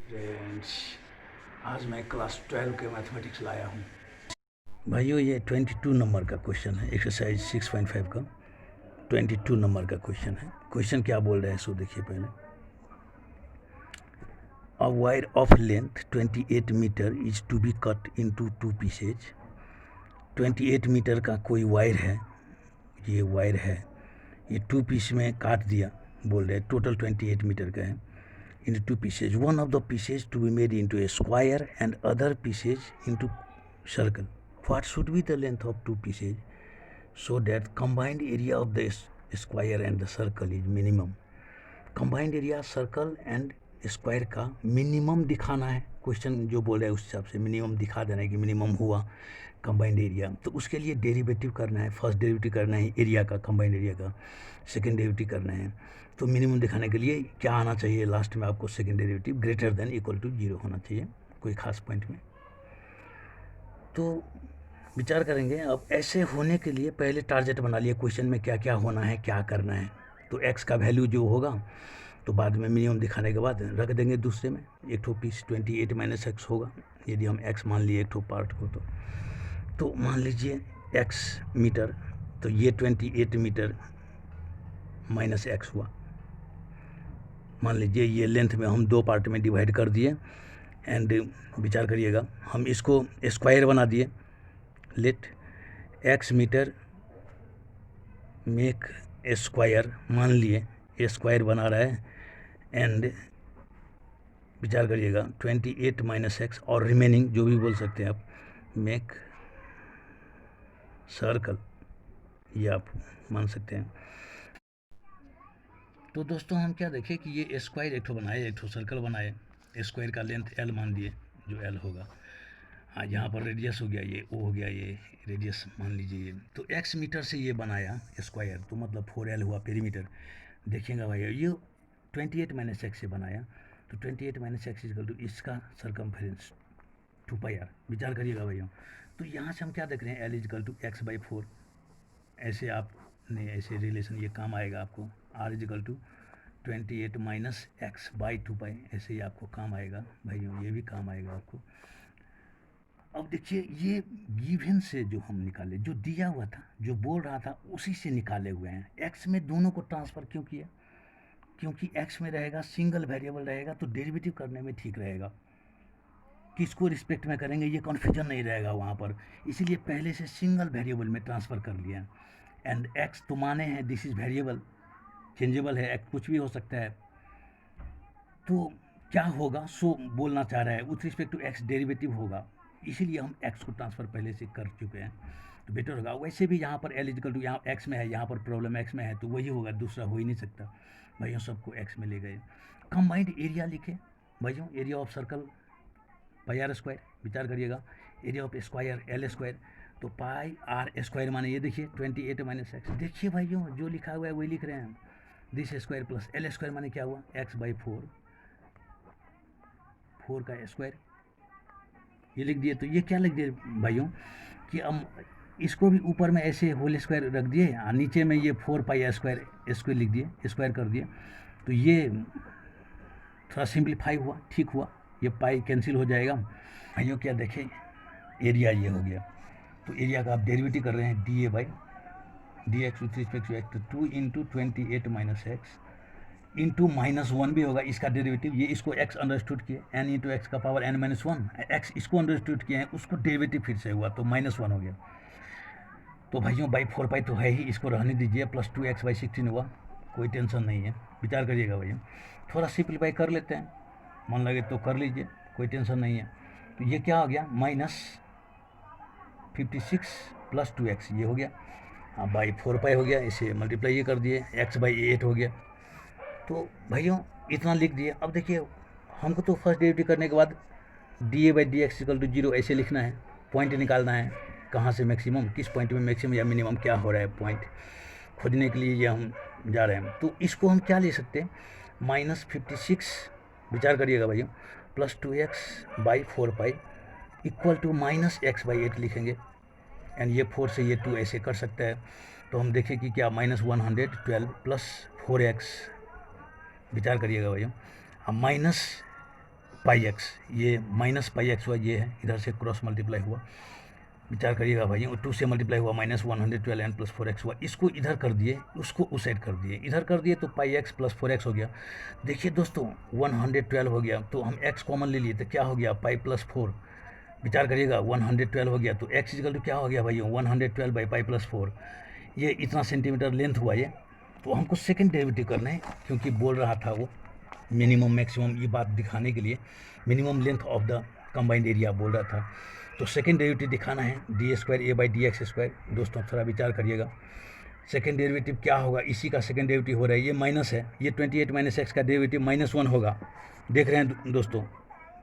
Friends, आज मैं class 12 के मैथमेटिक्स लाया हूँ। भाइयों, ये 22 नंबर का क्वेश्चन है, एक्सरसाइज 6.5 का 22 नंबर का क्वेश्चन है। क्वेश्चन क्या बोल रहे हैं सो देखिए पहले। A wire of length 28 metre is to be cut into 2 pieces. 28 metre का कोई वायर है, ये वायर है, ये 2 पीस में काट दिया बोल रहे हैं। टोटल 28 मीटर का है, into 2 pieces. One of the pieces to be made into a square and other pieces into circle. What should be the length of 2 pieces so that combined area of the square and the circle is minimum? Combined area circle and square का minimum दिखाना है। Question जो बोल रहा है उस हिसाब से मिनिमम दिखा देना है कि मिनिमम हुआ कंबाइंड एरिया। तो उसके लिए डेरिवेटिव करना है, फर्स्ट डेरिवेटिव करना है एरिया का, कंबाइंड एरिया का, सेकंड डेरिवेटिव करना है। तो मिनिमम दिखाने के लिए क्या आना चाहिए लास्ट में आपको? Second derivative greater than equal to 0 होना चाहिए कोई खास पॉइंट में। तो विचार करेंगे। अब ऐसे होने के लिए पहले टारगेट बना लिया क्वेश्चन में क्या क्या होना है, क्या करना है। तो एक्स का वैल्यू जो होगा तो बाद में मिनिमम दिखाने के बाद रख देंगे दूसरे में। एक ठो पीस 28 माइनस एक्स होगा, यदि हम एक्स मान लिए एक ठो पार्ट को। तो मान लीजिए एक्स मीटर, तो ये 28 मीटर माइनस एक्स हुआ। मान लीजिए ये लेंथ में हम 2 पार्ट में डिवाइड कर दिए एंड विचार करिएगा हम इसको स्क्वायर बना दिए। Let x metre make square, मान लिए स्क्वायर बना रहा है एंड विचार करिएगा 28 माइनस एक्स और रिमेनिंग जो भी बोल सकते हैं आप, मेक सर्कल, ये आप मान सकते हैं। तो दोस्तों हम क्या देखें कि ये स्क्वायर एक ठो बनाए, एक ठो सर्कल बनाए। स्क्वायर का लेंथ एल मान दिए, जो एल होगा। हाँ, यहाँ पर रेडियस हो गया, ये ओ हो गया, ये रेडियस मान लीजिए ये। तो एक्स मीटर से ये बनाया स्क्वायर, तो मतलब 4L हुआ पेरीमीटर। देखिएगा भाई, ये 28 माइनस एक्स से बनाया, तो 28 माइनस एक्स इजकल टू इसका सरकमफेरेंस 2πr। विचार करिएगा भैया। तो यहाँ से हम क्या देख रहे हैं, L is equal to X by 4। ऐसे आपने ऐसे रिलेशन ये काम आएगा आपको। R is equal to 28 minus X by 2π, ऐसे ही आपको काम आएगा भाइयों, ये भी काम आएगा आपको। अब देखिए ये गिवन से जो हम निकाले, जो दिया हुआ था, जो बोल रहा था, उसी से निकाले हुए हैं। एक्स में दोनों को ट्रांसफ़र क्यों किया? क्योंकि एक्स में रहेगा, सिंगल वेरिएबल रहेगा, तो डेरिवेटिव करने में ठीक रहेगा। किसको रिस्पेक्ट में करेंगे ये कन्फ्यूजन नहीं रहेगा वहाँ पर, इसीलिए पहले से सिंगल वेरिएबल में ट्रांसफ़र कर लिया। एंड एक्स तो माने हैं दिस इज़ वेरिएबल, चेंजेबल है, एक्स कुछ भी हो सकता है। तो क्या होगा सो बोलना चाह रहा है, उस रिस्पेक्ट टू एक्स डेरिवेटिव होगा, इसीलिए हम एक्स को ट्रांसफ़र पहले से कर चुके हैं, तो बेटर होगा। वैसे भी यहाँ पर एल इजिकल टू यहाँ एक्स में है, यहाँ पर प्रॉब्लम एक्स में है, तो वही होगा, दूसरा हो ही नहीं सकता। भाइयों सबको एक्स में ले गए। कंबाइंड एरिया लिखे भाइयों, area of circle pi are square. विचार करिएगा, area of square l square, तो पाई आर स्क्वायर माने ये देखिए 28 माइनस एक्स। देखिए भाइयों जो लिखा हुआ है वही लिख रहे हैं हम। This square plus L square माने क्या हुआ, एक्स बाई 4 का स्क्वायर, ये लिख दिए। तो ये क्या लिख दिए भाइयों कि हम इसको भी ऊपर में ऐसे होल स्क्वायर रख दिए और नीचे में ये 4π स्क्वायर लिख दिए, स्क्वायर कर दिए। तो ये थोड़ा सिंप्लीफाई हुआ, ठीक हुआ, ये पाई कैंसिल हो जाएगा। भाइयों क्या देखें, एरिया ये हो गया। तो एरिया का आप डेरिवेटिव कर रहे हैं d a by d x with respect to x, तो 2 इंटू 28 माइनस एक्स इंटू -1 भी होगा इसका डेरिवेटिव। ये इसको x अंडरस्टूड किए, n इंटू एक्स का पावर n-1, x इसको अंडरस्टूड किए हैं, उसको डेरिवेटिव फिर से हुआ, तो -1 हो गया। तो भाइयों बाई 4π तो है ही, इसको रहने दीजिए, प्लस 2x बाई 16 हुआ, कोई टेंशन नहीं है। विचार करिएगा भैया, थोड़ा सिंप्लीफाई कर लेते हैं, मन लगे तो कर लीजिए, कोई टेंशन नहीं है। तो ये क्या हो गया, -56 प्लस 2x, ये हो गया। हाँ, बाई 4π हो गया, इसे मल्टीप्लाई ये कर दिए, x बाई 8 हो गया। तो भाइयों इतना लिख दिए। अब देखिए हमको तो फर्स्ट डेरिवेटिव करने के बाद d a by d x equal to 0 ऐसे लिखना है, पॉइंट निकालना है, कहाँ से मैक्सिमम, किस पॉइंट में मैक्सिमम या मिनिमम क्या हो रहा है, पॉइंट खोजने के लिए ये हम जा रहे हैं। तो इसको हम क्या ले सकते हैं, -56, विचार करिएगा भैया, plus 2x by 4π equal to -x/8 लिखेंगे। एंड ये 4 से ये 2 ऐसे कर सकता है। तो हम देखें कि क्या -112 प्लस 4x, विचार करिएगा भैया, अब माइनस पाई एक्स, ये माइनस पाई एक्स हुआ, ये है इधर से क्रॉस मल्टीप्लाई हुआ, विचार करिएगा भाई, 2 से मल्टीप्लाई हुआ, माइनस 112 एन प्लस 4 एक्स हुआ, इसको इधर कर दिए, उसको उस साइड कर दिए, इधर कर दिए तो पाई एक्स प्लस 4 एक्स हो गया। देखिए दोस्तों 112 हो गया, तो हम एक्स कॉमन ले लिए तो क्या हो गया, पाई प्लस 4, विचार करिएगा 112 हो गया, तो एक्स इक्वल टू क्या हो गया भाई, 112 बाई पाई प्लस 4, ये इतना सेंटीमीटर लेंथ हुआ ये। तो हमको सेकेंड डेरिवेटिव करना है, क्योंकि बोल रहा था वो मिनिमम मैक्सिमम, ये बात दिखाने के लिए minimum length of the combined area बोल रहा था, तो सेकेंड डेरिवेटिव दिखाना है, D square A by d x square. दोस्तों थोड़ा विचार करिएगा, सेकेंड डेरिवेटिव क्या होगा, इसी का सेकेंड डेरिवेटिव हो रहा है, ये माइनस है, ये 28 माइनस एक्स का डेरिवेटिव -1 होगा, देख रहे हैं दोस्तों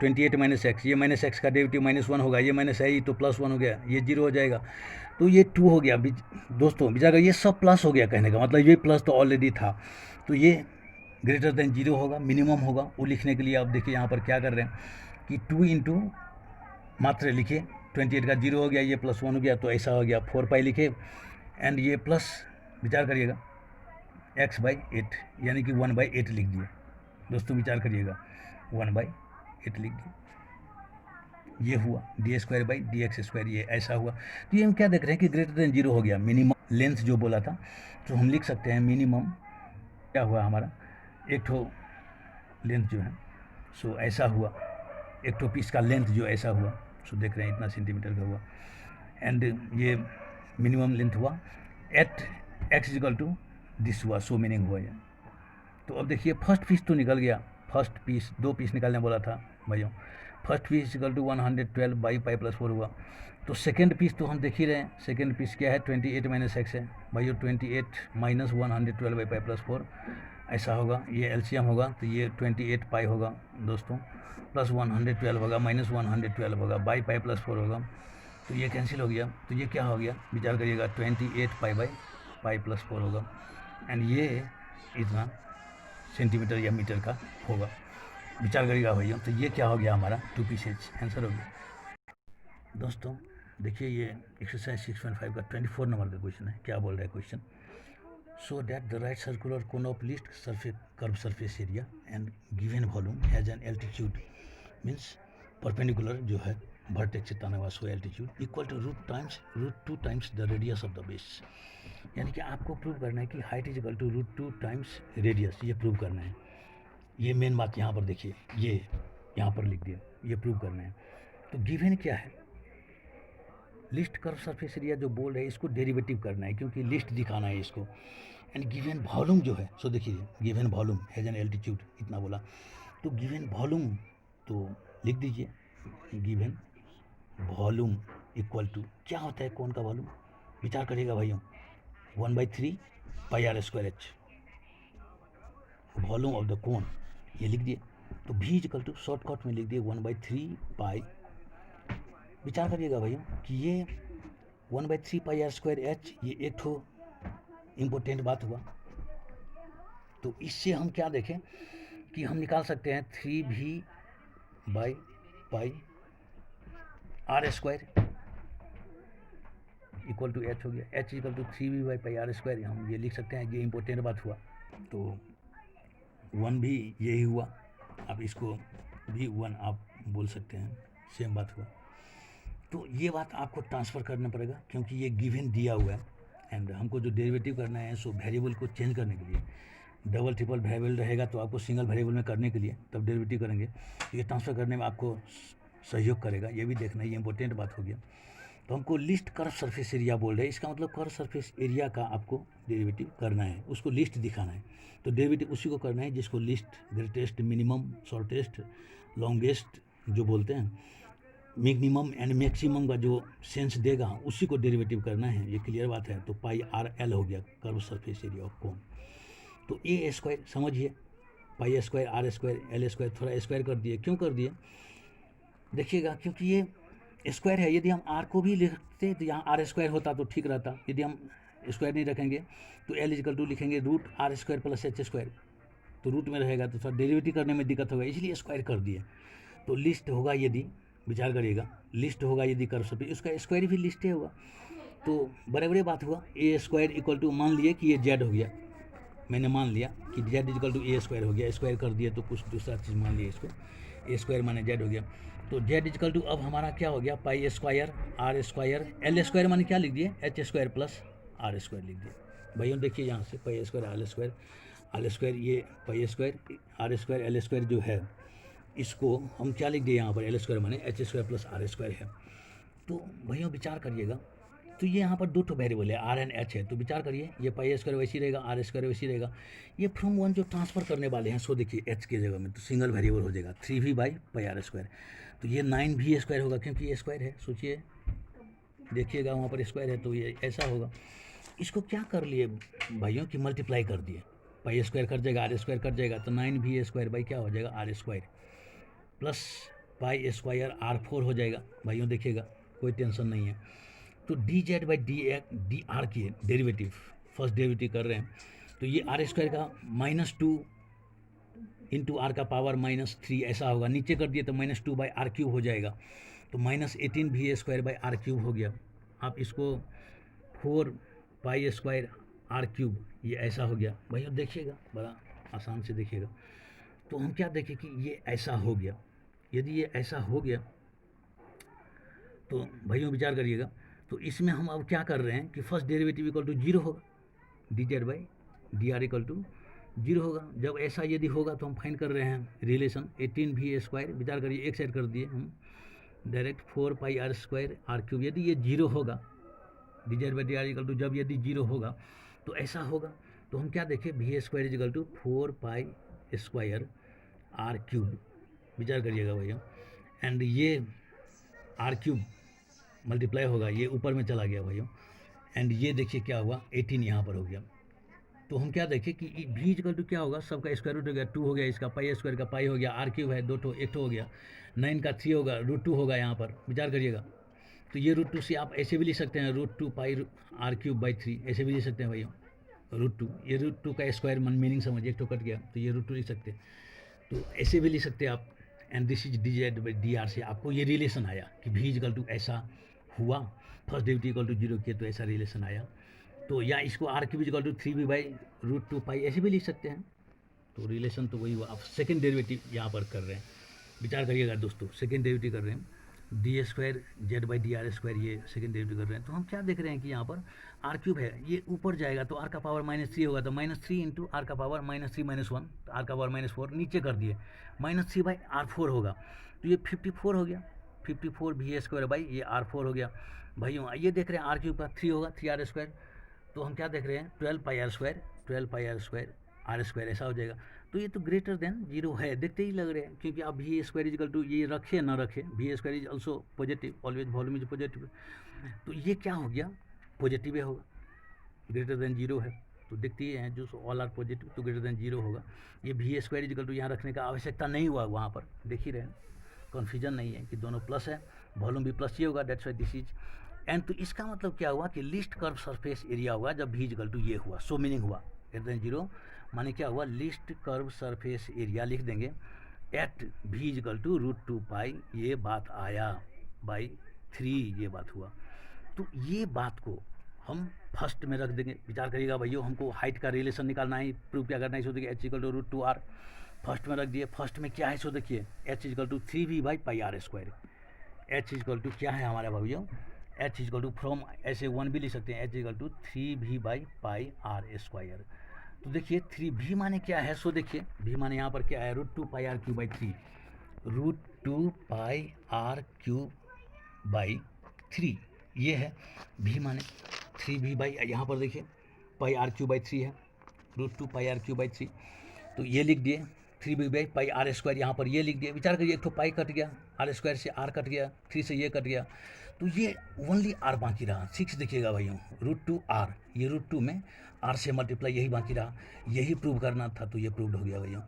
28 माइनस एक्स, ये माइनस एक्स का डेरिवेटिव -1 होगा, ये माइनस है ही तो +1 हो गया, ये 0 हो जाएगा, तो ये 2 हो गया। दोस्तों विचार करिए, ये सब प्लस हो गया, कहने का मतलब ये प्लस तो ऑलरेडी था, तो ये ग्रेटर देन 0 होगा, मिनिमम होगा, वो लिखने के लिए आप देखिए यहाँ पर क्या कर रहे हैं कि 2 इंटू मात्र लिखिए, 28 का 0 हो गया, ये +1 हो गया, तो ऐसा हो गया 4 पाई लिखे, एंड ये प्लस विचार करिएगा x/8 यानी कि 1/8 लिख दिए। दोस्तों विचार करिएगा 1/8 लिख दिए, ये हुआ D square by d x square, ये ऐसा हुआ। तो ये हम क्या देख रहे हैं कि ग्रेटर देन 0 हो गया, मिनिमम लेंथ जो बोला था, तो हम लिख सकते हैं मिनिमम क्या हुआ हमारा, एक ठो लेंथ जो है सो ऐसा हुआ, एक ठो पीस का लेंथ जो ऐसा हुआ, सो देख रहे हैं इतना सेंटीमीटर का हुआ, एंड ये मिनिमम लेंथ हुआ at x equal to this हुआ, सो मीनिंग हुआ ये। तो अब देखिए फर्स्ट पीस तो निकल गया, फर्स्ट पीस 2 पीस निकालने बोला था भाइयों, first piece equal to 112 by pi plus 4 हुआ। तो सेकेंड पीस तो हम देख ही रहे हैं, सेकेंड पीस क्या है 28 माइनस एक्स है भाइयों, 28 माइनस 112 बाई पाई प्लस 4 ऐसा होगा, ये एलसीएम होगा तो ये 28 पाई होगा दोस्तों, प्लस 112 होगा, माइनस 112 होगा, बाई पाई प्लस 4 होगा, तो ये कैंसिल हो गया, तो ये क्या हो गया विचार करिएगा 28 पाई बाई पाई प्लस 4 होगा, एंड ये इतना सेंटीमीटर या मीटर का होगा, विचार करिएगा भैया। तो ये क्या हो गया हमारा 2 पीसेज आंसर हो गया। दोस्तों देखिए ये एक्सरसाइज 6.5 का 24 नंबर का क्वेश्चन है, क्या बोल रहा है question, so that the right circular cone of least surface curve surface area and given volume has an altitude means perpendicular जो है वर्टेक्स से ताना हुआ, so altitude equal to √2 times the radius of the base, यानी कि आपको prove करना है कि height is equal to √2 times radius, ये प्रूव करना है। ये मेन बात यहाँ पर देखिए, ये यहाँ पर लिख दिया, ये प्रूव करना है। तो गिवन क्या है, लिस्ट कर्व सरफेस एरिया जो बोल रहे हैं इसको डेरिवेटिव करना है, क्योंकि लिस्ट दिखाना है इसको, एंड गिवन वॉल्यूम जो है, सो देखिए given volume has an altitude इतना बोला, तो गिवन वॉल्यूम तो लिख दीजिए, गिवन वॉल्यूम इक्वल टू क्या होता है कौन का वॉल्यूम, विचार करिएगा भाइयों 1/3 pi are square H, volume of the cone ये लिख दिए, तो v इक्वल टू शॉर्टकट में लिख दिए 1/3 पाई, विचार करिएगा भैया कि ये 1/3 पाई आर स्क्वायर एच, ये एक ठो इम्पोर्टेंट बात हुआ। तो इससे हम क्या देखें कि हम निकाल सकते हैं 3v by pi are square equal to h हो गया, h equal to 3v by pi are square, हम ये लिख सकते हैं, ये इम्पोर्टेंट बात हुआ। तो 1 भी यही हुआ, आप इसको भी 1 आप बोल सकते हैं, सेम बात हुआ। तो ये बात आपको ट्रांसफ़र करना पड़ेगा, क्योंकि ये गिवन दिया हुआ है, एंड हमको जो डेरिवेटिव करना है सो वेरिएबल को चेंज करने के लिए, डबल ट्रिपल वेरिएबल रहेगा तो आपको सिंगल वेरिएबल में करने के लिए तब डेरिवेटिव करेंगे, ये ट्रांसफ़र करने में आपको सहयोग करेगा, ये भी देखना, ये इंपॉर्टेंट बात हो गया। तो हमको लिस्ट कर्व सरफेस एरिया बोल रहे हैं, इसका मतलब कर्व सरफेस एरिया का आपको डेरिवेटिव करना है, उसको लिस्ट दिखाना है। तो डेरिवेटिव उसी को करना है जिसको list, greatest, minimum, shortest, longest जो बोलते हैं, मिनिमम एंड मैक्सिमम का जो सेंस देगा उसी को डेरिवेटिव करना है, ये क्लियर बात है। तो पाई आर एल हो गया curve surface area of cone. तो ए स्क्वायर समझिए, pi square are square l square, थोड़ा स्क्वायर कर दिए, क्यों कर दिए देखिएगा, क्योंकि ये स्क्वायर है, यदि हम आर को भी लिखते तो यहाँ आर स्क्वायर होता तो ठीक रहता, यदि हम स्क्वायर नहीं रखेंगे तो एल इक्वल टू लिखेंगे √r² प्लस h², तो रूट में रहेगा तो थोड़ा डेरिवेटिव करने में दिक्कत होगा, इसलिए स्क्वायर कर दिए। तो लिस्ट होगा यदि, विचार करिएगा, लिस्ट होगा यदि कर्व सरफेस, उसका स्क्वायर भी लिस्ट होगा, तो बड़े बात हुआ। ए स्क्वायर इक्वल टू मान लिए कि ये जेड हो गया, मैंने मान लिया कि z equal to a square हो गया, स्क्वायर कर दिए तो कुछ दूसरा चीज़ मान लिया इसको, ए स्क्वायर माने जेड हो गया। तो जेड इजकल टू अब हमारा क्या हो गया, pi square are square, l square माने क्या लिख दिए, h square plus r square लिख दिए। भैया देखिए यहाँ से पाई स्क्वायर आर स्क्वायर ये pi square are square l square जो है, इसको हम क्या लिख दिए यहाँ पर, एल स्क्वायर माने h square plus r square है। तो भैया विचार करिएगा, तो ये यहाँ पर दो ठो वेरिएबल है आर एंड एच है, तो विचार करिए ये पाई स्क्वायर वैसी रहेगा, आर स्क्वायर वैसी रहेगा। ये फ्रॉम वन जो ट्रांसफर करने वाले हैं, सो देखिए एच की जगह में तो सिंगल वेरिएबल हो जाएगा 3v by pi are square. तो ये 9v स्क्वायर होगा क्योंकि ये स्क्वायर है, सोचिए देखिएगा वहाँ पर स्क्वायर है तो ये ऐसा होगा। इसको क्या कर लिए भाइयों कि मल्टीप्लाई कर दिए, पाई स्क्वायर कट जाएगा, आर स्क्वायर कट जाएगा, तो 9v स्क्वायर बाई क्या हो जाएगा r square plus pi square r 4 हो जाएगा। भाइयों देखिएगा कोई टेंशन नहीं है। तो D z by d are की डेरिवेटिव, फर्स्ट डेरिवेटिव कर रहे हैं, तो ये आर स्क्वायर का -2 इंटू आर का पावर -3 ऐसा होगा, नीचे कर दिए तो -2 बाई आर क्यूब हो जाएगा, तो -18v square by are cube हो गया। आप इसको 4 पाई स्क्वायर आर क्यूब ये ऐसा हो गया। भैया देखिएगा बड़ा आसान से देखिएगा, तो हम क्या देखें कि ये ऐसा हो गया। यदि ये ऐसा हो गया तो भाइयों विचार करिएगा, तो इसमें हम अब क्या कर रहे हैं कि फर्स्ट डेरिवेटिव इक्वल टू 0 होगा, d z by d r equal to 0 होगा। जब ऐसा यदि होगा तो हम फाइंड कर रहे हैं रिलेशन 18v स्क्वायर, विचार करिए एक साइड कर दिए हम direct 4 pi are square r cube. यदि ये 0 होगा, d z by d r equal to जब यदि 0 होगा तो ऐसा होगा, तो हम क्या देखें v square equal to 4 pi square r cube, विचार करिएगा भैया, एंड ये आर क्यूब मल्टीप्लाई होगा, ये ऊपर में चला गया भैया, एंड ये देखिए क्या हुआ 18 यहाँ पर हो गया। तो हम क्या देखें कि v इक्वल टू क्या होगा, सबका स्क्वायर रूट हो गया 2 हो गया, इसका पाई स्क्वायर का पाई हो गया, आर क्यूब है 2 ठो 1 ठो हो गया, 9 का 3 होगा, √2 होगा यहाँ पर, विचार करिएगा। तो ये √2 से आप ऐसे भी लिख सकते हैं √2 पाई आर क्यूब बाई 3, ऐसे भी लिख सकते हैं भैया √2, ये √2 का स्क्वायर मीनिंग समझिए, एक ठो कट गया तो ये √2 लिख सकते हैं, तो ऐसे भी लिख सकते हैं आप। And this is D z by d are से आपको ये रिलेशन आया कि v इक्वल टू ऐसा हुआ, फर्स्ट डेरिवेटिव इक्वल टू 0 किए तो ऐसा रिलेशन आया। तो या इसको r cube equal to 3v by √2 pi ऐसे भी लिख सकते हैं, तो रिलेशन तो वही हुआ। आप सेकेंड डेरिवेटिव यहाँ पर कर रहे हैं, विचार करिएगा दोस्तों, सेकेंड डेरिवेटिव कर रहे हैं D square Z by d are square, ये सेकेंड डेरिवेटिव कर रहे हैं। तो हम क्या देख रहे हैं कि यहाँ पर आर क्यूब है, ये ऊपर जाएगा तो आर का पावर -3 होगा, तो -3 इंटू आर का पावर -3 -1, तो आर का पावर -4 नीचे कर दिए, -3 बाई आर 4 होगा, तो ये 54 हो गया, 54 वी स्क्वायर बाई ये आर 4 हो गया। भाइयों ये देख रहे हैं आर क्यूब का 3 होगा 3 आर स्क्वायर, तो हम क्या देख रहे हैं 12 pi are square, 12 pi are square are square ऐसा हो जाएगा। तो ये तो ग्रेटर देन 0 है, देखते ही लग रहे हैं, क्योंकि आप वी स्क्वायर इक्वल टू ये रखे ना रखे, v square is also positive, always volume is positive, तो ये क्या हो गया पॉजिटिव ही होगा, ग्रेटर देन 0 है, तो देखते ही हैं जो ऑल आर पॉजिटिव तो ग्रेटर देन 0 होगा। ये वी स्क्वायर इक्वल टू यहाँ रखने का आवश्यकता नहीं हुआ, वहाँ पर देख ही रहे हैं, कन्फ्यूजन नहीं है कि दोनों प्लस है, वॉल्यूम भी प्लस ही होगा, that's why this is. And तो इसका मतलब क्या हुआ कि लीस्ट कर्व सरफेस एरिया हुआ जब v इक्वल टू ये हुआ, सो मीनिंग हुआ ग्रेटर देन 0 माने क्या हुआ, लीस्ट कर्व सरफेस एरिया लिख देंगे एट v इक्वल टू √2 पाई, ये बात आया बाई 3, ये बात हुआ। तो ये बात को हम फर्स्ट में रख देंगे, विचार करिएगा भैया, हमको हाइट का रिलेशन निकालना है, प्रूव क्या करना है, सो देखिए h equal to √2r first में रख दिए। फर्स्ट में क्या है सो देखिए h equal to 3v by pi are square, h equal to क्या है हमारे भैया, h इक्वल टू फ्रॉम ऐसे 1 भी लिख सकते हैं, h equal to 3v by pi are square. तो देखिए 3v माने क्या है, सो देखिए v माने यहाँ पर क्या है √2 pi R cube by 3, √2 pi R cube by 3 ये है v माने 3v बाई, यहाँ पर देखिए पाई आर क्यूब बाई 3 है, √2 पाई आर क्यूब बाई 3, तो ये लिख दिए 3v by pi are square, यहाँ पर ये लिख दिए, विचार करिए एक तो पाई कट गया, आर स्क्वायर से आर कट गया, 3 से ये कट गया, तो ये ओनली आर बाकी रहा। 6 देखिएगा भाइयों √2r, ये √2 में आर से मल्टीप्लाई यही बाकी रहा, यही प्रूव करना था, तो ये प्रूव हो गया भाइयों।